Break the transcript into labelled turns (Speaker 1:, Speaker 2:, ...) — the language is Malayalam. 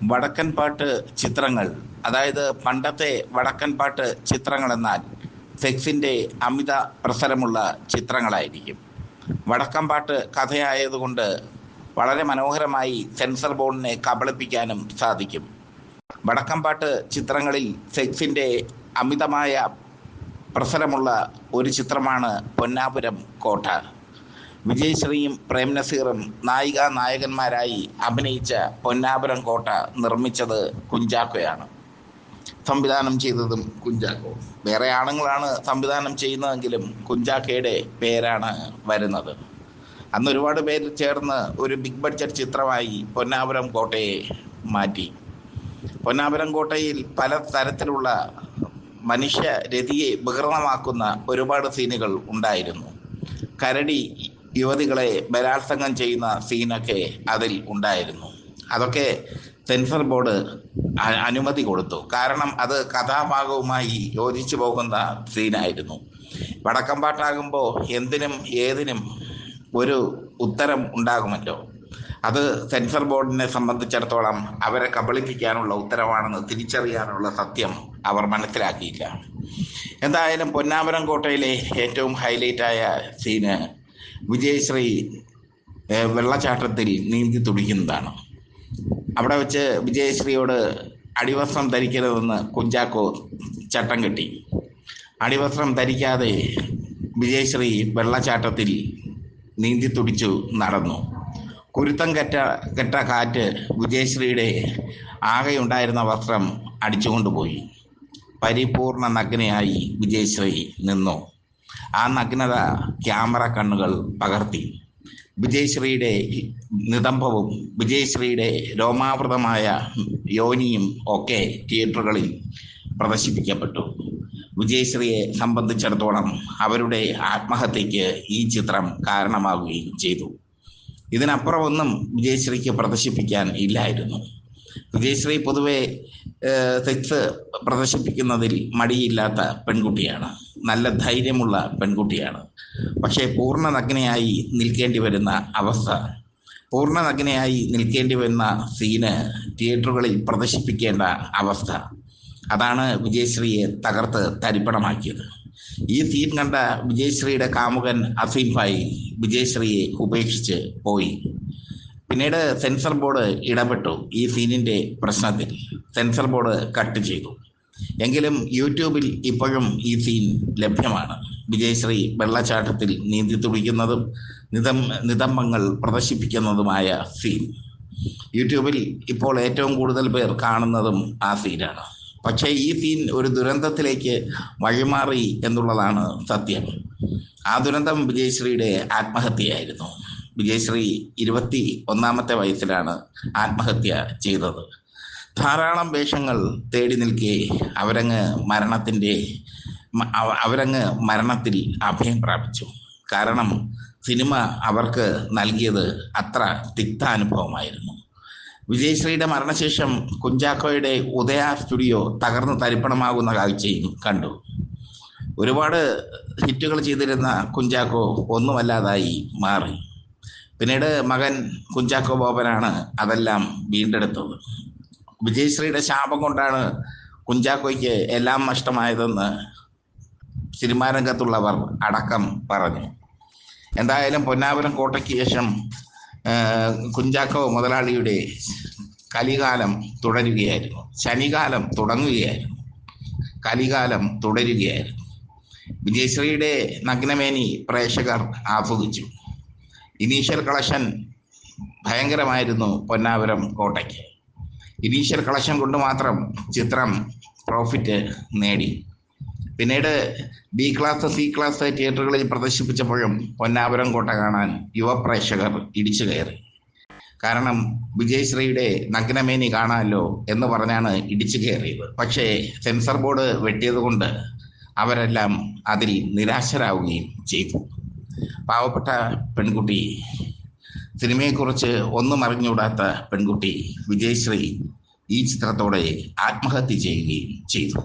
Speaker 1: വടക്കൻ പാട്ട് ചിത്രങ്ങൾ, അതായത് പണ്ടത്തെ വടക്കൻ പാട്ട് ചിത്രങ്ങൾ എന്നാൽ സെക്സിൻ്റെ അമിത പ്രസരമുള്ള ചിത്രങ്ങളായിരിക്കും. വടക്കൻ പാട്ട് കഥയായതുകൊണ്ട് വളരെ മനോഹരമായി സെൻസർ ബോർഡിനെ കബളിപ്പിക്കാനും സാധിക്കും. വടക്കൻ പാട്ട് ചിത്രങ്ങളിൽ സെക്സിൻ്റെ അമിതമായ പ്രസരമുള്ള ഒരു ചിത്രമാണ് പൊന്നാപുരം കോട്ട. വിജയശ്രീയും പ്രേം നസീറും നായികനായകന്മാരായി അഭിനയിച്ച പൊന്നാപുരം കോട്ട നിർമ്മിച്ചത് കുഞ്ചാക്കോയാണ്. സംവിധാനം ചെയ്തതും കുഞ്ചാക്കോ. വേറെ ആണുങ്ങളാണ് സംവിധാനം ചെയ്യുന്നതെങ്കിലും കുഞ്ചാക്കോയുടെ പേരാണ് വരുന്നത്. അന്ന് ഒരുപാട് പേര് ചേർന്ന് ഒരു ബിഗ് ബഡ്ജറ്റ് ചിത്രമായി പൊന്നാപുരം കോട്ടയെ മാറ്റി. പൊന്നാപുരം കോട്ടയിൽ പല തരത്തിലുള്ള മനുഷ്യരതിയെ വികൃതമാക്കുന്ന ഒരുപാട് സീനുകൾ ഉണ്ടായിരുന്നു. കരടി യുവതികളെ ബലാത്സംഗം ചെയ്യുന്ന സീനൊക്കെ അതിൽ ഉണ്ടായിരുന്നു. അതൊക്കെ സെൻസർ ബോർഡ് അനുമതി കൊടുത്തു. കാരണം അത് കഥാഭാഗവുമായി യോജിച്ചു പോകുന്ന സീനായിരുന്നു. വടക്കം പാട്ടാകുമ്പോൾ എന്തിനും ഏതിനും ഒരു ഉത്തരം ഉണ്ടാകുമല്ലോ. അത് സെൻസർ ബോർഡിനെ സംബന്ധിച്ചിടത്തോളം അവരെ കബളിപ്പിക്കാനുള്ള ഉത്തരവാണെന്ന് തിരിച്ചറിയാനുള്ള സത്യം അവർ മനസ്സിലാക്കിയില്ല. എന്തായാലും പൊന്നാപുരം കോട്ടയിലെ ഏറ്റവും ഹൈലൈറ്റായ സീന് വിജയശ്രീ വെള്ളച്ചാട്ടത്തിൽ നീന്തി തുടിക്കുന്നതാണ്. അവിടെ വെച്ച് വിജയശ്രീയോട് അടിവസ്ത്രം ധരിക്കരുതെന്ന് കുഞ്ചാക്കോ ചട്ടം കെട്ടി. അടിവസ്ത്രം ധരിക്കാതെ വിജയശ്രീ വെള്ളച്ചാട്ടത്തിൽ നീന്തി തുടിച്ചു നടന്നു. കുരുത്തം കെട്ട കാറ്റ് വിജയശ്രീയുടെ ആകെയുണ്ടായിരുന്ന വസ്ത്രം അടിച്ചുകൊണ്ടുപോയി. പരിപൂർണ നഗ്നയായി വിജയശ്രീ നിന്നു. ആ നഗ്നത ക്യാമറ കണ്ണുകൾ പകർത്തി. വിജയശ്രീയുടെ നിതംബവും വിജയശ്രീയുടെ രോമാവൃതമായ യോനിയും ഒക്കെ തിയേറ്ററുകളിൽ പ്രദർശിപ്പിക്കപ്പെട്ടു. വിജയശ്രീയെ സംബന്ധിച്ചിടത്തോളം അവരുടെ ആത്മഹത്യക്ക് ഈ ചിത്രം കാരണമാവുകയും ചെയ്തു. ഇതിനപ്പുറമൊന്നും വിജയശ്രീക്ക് പ്രദർശിപ്പിക്കാൻ ഇല്ലായിരുന്നു. വിജയശ്രീ പൊതുവെ സെക്സ് പ്രദർശിപ്പിക്കുന്നതിൽ മടിയില്ലാത്ത പെൺകുട്ടിയാണ്. നല്ല ധൈര്യമുള്ള പെൺകുട്ടിയാണ്. പക്ഷേ പൂർണ്ണ നഗ്നയായി നിൽക്കേണ്ടി വരുന്ന അവസ്ഥ, പൂർണ്ണ നഗ്നയായി നിൽക്കേണ്ടി വരുന്ന സീന് തിയേറ്ററുകളിൽ പ്രദർശിപ്പിക്കേണ്ട അവസ്ഥ, അതാണ് വിജയശ്രീയെ തകർത്ത് തരിപ്പണമാക്കിയത്. ഈ സീൻ കണ്ട വിജയശ്രീയുടെ കാമുകൻ അസീം ഭായ് വിജയശ്രീയെ ഉപേക്ഷിച്ച് പോയി. പിന്നീട് സെൻസർ ബോർഡ് ഇടപെട്ടു. ഈ സീനിൻ്റെ പ്രശ്നത്തിൽ സെൻസർ ബോർഡ് കട്ട് ചെയ്തു. എങ്കിലും യൂട്യൂബിൽ ഇപ്പോഴും ഈ സീൻ ലഭ്യമാണ്. വിജയശ്രീ വെള്ളച്ചാട്ടത്തിൽ നീന്തി തുടിക്കുന്നതും നിതംബങ്ങൾ പ്രദർശിപ്പിക്കുന്നതുമായ സീൻ യൂട്യൂബിൽ ഇപ്പോൾ ഏറ്റവും കൂടുതൽ പേർ കാണുന്നതും ആ സീനാണ്. പക്ഷേ ഈ സീൻ ഒരു ദുരന്തത്തിലേക്ക് വഴിമാറി എന്നുള്ളതാണ് സത്യം. ആ ദുരന്തം വിജയശ്രീയുടെ ആത്മഹത്യയായിരുന്നു. വിജയശ്രീ 21ാമത്തെ വയസ്സിലാണ് ആത്മഹത്യ ചെയ്തത്. ധാരാളം വേഷങ്ങൾ തേടി നിൽക്കെ അവരങ്ങ് മരണത്തിൽ അഭയം പ്രാപിച്ചു. കാരണം സിനിമ അവർക്ക് നൽകിയത് അത്ര തിക്താനുഭവമായിരുന്നു. വിജയശ്രീയുടെ മരണശേഷം കുഞ്ചാക്കോയുടെ ഉദയ സ്റ്റുഡിയോ തകർന്ന് തരിപ്പണമാകുന്ന കാഴ്ചയും കണ്ടു. ഒരുപാട് ഹിറ്റുകൾ ചെയ്തിരുന്ന കുഞ്ചാക്കോ ഒന്നുമല്ലാതായി മാറി. പിന്നീട് മകൻ കുഞ്ചാക്കോ ബോബനാണ് അതെല്ലാം വീണ്ടെടുത്തത്. വിജയശ്രീയുടെ ശാപം കൊണ്ടാണ് കുഞ്ചാക്കോയ്ക്ക് എല്ലാം നഷ്ടമായതെന്ന് സിനിമാ രംഗത്തുള്ളവർ അടക്കം പറഞ്ഞു. എന്തായാലും പൊന്നാപുരം കോട്ടയ്ക്ക് ശേഷം കുഞ്ചാക്കോ മുതലാളിയുടെ കലികാലം തുടരുകയായിരുന്നു. ശനികാലം തുടങ്ങുകയായിരുന്നു. കലികാലം തുടരുകയായിരുന്നു. വിജയശ്രീയുടെ നഗ്നമേനി പ്രേക്ഷകർ ആസ്വദിച്ചു. ഇനീഷ്യൽ കളക്ഷൻ ഭയങ്കരമായിരുന്നു പൊന്നാപുരം കോട്ടയ്ക്ക്. ഇനീഷ്യൽ കളക്ഷൻ കൊണ്ട് മാത്രം ചിത്രം പ്രോഫിറ്റ് നേടി. പിന്നീട് ബി ക്ലാസ് സി ക്ലാസ് തിയേറ്ററുകളിൽ പ്രദർശിപ്പിച്ചപ്പോഴും പൊന്നാപുരം കോട്ട കാണാൻ യുവ പ്രേക്ഷകർ ഇടിച്ചു കയറി. കാരണം വിജയശ്രീയുടെ നഗ്നമേനി കാണാമല്ലോ എന്ന് പറഞ്ഞാണ് ഇടിച്ചു കയറിയത്. പക്ഷേ സെൻസർ ബോർഡ് വെട്ടിയത് കൊണ്ട് അവരെല്ലാം അതിൽ നിരാശരാവുകയും ചെയ്തു. പാവപ്പെട്ട പെൺകുട്ടി, സിനിമയെക്കുറിച്ച് ഒന്നും അറിഞ്ഞുകൂടാത്ത പെൺകുട്ടി വിജയശ്രീ ഈ ചിത്രത്തോടെ ആത്മഹത്യ ചെയ്യുകയും ചെയ്തു.